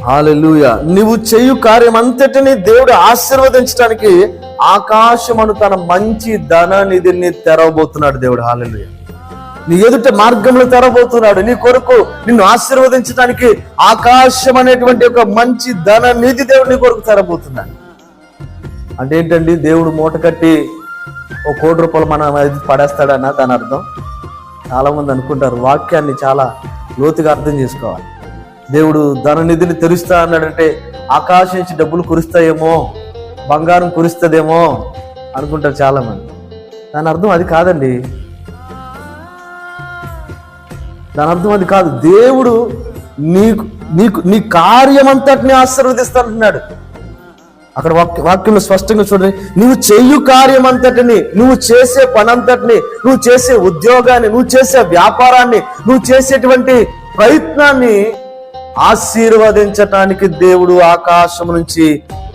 హల్లెలూయా. నువ్వు చేయు కార్యం అంతటిని దేవుడు ఆశీర్వదించడానికి ఆకాశమును తన మంచి ధన నిధిని తెరవబోతున్నాడు దేవుడు. హల్లెలూయా. నీ ఎదుట మార్గంలో తెరవబోతున్నాడు. నీ కొరకు నిన్ను ఆశీర్వదించడానికి ఆకాశం అనేటువంటి ఒక మంచి ధన నిధి దేవుడు నీ కొరకు తెరవబోతున్నాడు. అంటే ఏంటండి? దేవుడు మూట కట్టి ఒక ₹1,00,00,000 మన పడేస్తాడన్న దాని అర్థం. చాలా మంది అనుకుంటారు. వాక్యాన్ని చాలా లోతుగా అర్థం చేసుకోవాలి. దేవుడు ధననిధిని తెరుస్తా అన్నాడంటే ఆకాశం నుంచి డబ్బులు కురుస్తాయేమో, బంగారం కురుస్తుందేమో అనుకుంటారు చాలా మంది. దాని అర్థం అది కాదండి. దాని అర్థం అది కాదు. దేవుడు నీకు నీకు నీ కార్యమంతటిని ఆశీర్వదిస్తానంటున్నాడు. అక్కడ వాక్యంలో స్పష్టంగా చూడండి. నువ్వు చెయ్యు కార్యం అంతటిని, నువ్వు చేసే పనంతటిని, నువ్వు చేసే ఉద్యోగాన్ని, నువ్వు చేసే వ్యాపారాన్ని, నువ్వు చేసేటువంటి ప్రయత్నాన్ని ఆశీర్వదించటానికి దేవుడు ఆకాశం నుంచి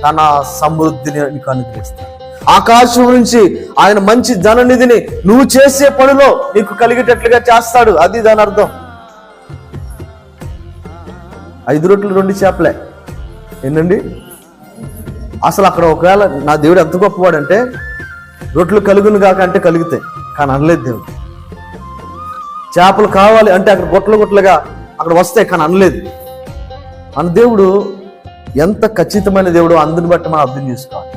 తన సమృద్ధిని నీకు అనుగ్రహిస్తాడు. ఆకాశం నుంచి ఆయన మంచి ధననిధిని నువ్వు చేసే పనిలో నీకు కలిగేటట్లుగా చేస్తాడు. అది దాని అర్థం. 5 రొట్టెలు 2 చేపలే ఏంటండి? అసలు అక్కడ ఒకవేళ నా దేవుడు ఎంత గొప్పవాడంటే రొట్టెలు కలుగును కాక అంటే కలుగుతాయి, కానీ అనలేదు దేవుడు. చేపలు కావాలి అంటే అక్కడ గుట్టలుగా అక్కడ వస్తాయి, కానీ అనలేదు. మన దేవుడు ఎంత ఖచ్చితమైన దేవుడు అందుని బట్టి మనం అర్థం చేసుకోవాలి.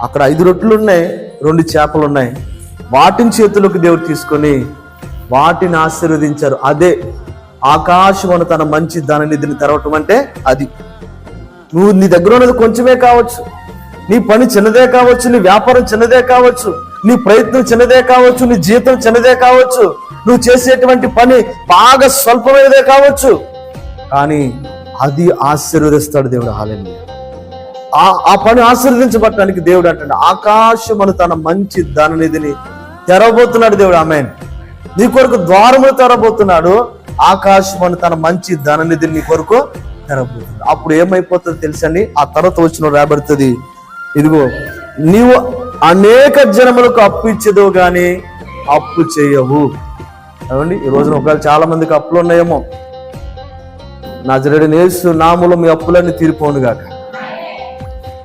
అక్కడ 5 రొట్టెలు ఉన్నాయి, 2 చేపలు ఉన్నాయి. వాటిని చేతులకు దేవుడు తీసుకొని వాటిని ఆశీర్వదించారు. అదే ఆకాశమును తన మంచి ధననిధిని తెరవటం అంటే అది. నువ్వు నీ దగ్గర ఉన్నది కొంచెమే కావచ్చు, నీ పని చిన్నదే కావచ్చు, నీ వ్యాపారం చిన్నదే కావచ్చు, నీ ప్రయత్నం చిన్నదే కావచ్చు, నీ జీతం చిన్నదే కావచ్చు, నువ్వు చేసేటువంటి పని బాగా స్వల్పమైనదే కావచ్చు, కానీ అది ఆశీర్వదిస్తాడు దేవుడు. హల్లెలూయా. ఆ పని ఆశీర్వదించబడటానికి దేవుడు అంటాడు ఆకాశమును తన మంచి ధననిధిని తెరవబోతున్నాడు దేవుడు. ఆమేన్. నీ కొరకు ద్వారములు తెరవబోతున్నాడు. ఆకాశమును తన మంచి ధననిధిని నీ కొరకు తెరవబోతుంది. అప్పుడు ఏమైపోతుందో తెలుసండి? ఆ తర్వాత వచ్చిన రాబడుతుంది, ఇదిగో నీవు అనేక జనములకు అప్పు ఇచ్చేదో గాని అప్పు చేయవు. అవండి ఈ రోజున ఒకవేళ చాలా మందికి అప్పులు ఉన్నాయేమో. నజరేయుడైన యేసు నామములో మీ అప్పులన్నీ తీరిపోను గాక.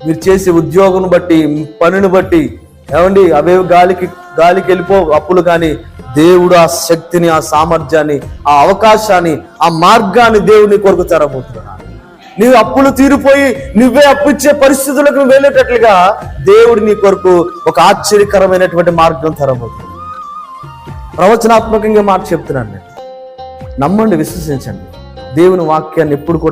మీరు చేసే ఉద్యోగం బట్టి, పనిని బట్టి ఏమండి అవే గాలికి వెళ్ళిపో అప్పులు. కానీ దేవుడు ఆ శక్తిని, ఆ సామర్థ్యాన్ని, ఆ అవకాశాన్ని, ఆ మార్గాన్ని దేవుని కొరకు తెరబోతున్నాడు. నీవు అప్పులు తీరిపోయి నువ్వే అప్పిచ్చే పరిస్థితులకు వెళ్ళేటట్లుగా దేవుడు నీ కొరకు ఒక ఆశ్చర్యకరమైనటువంటి మార్గం తెరబోతున్నాడు. ప్రవచనాత్మకంగా మాట చెప్తున్నాను నేను. నమ్మండి, విశ్వసించండి. దేవుని వాక్యాన్ని ఎప్పుడు కూడా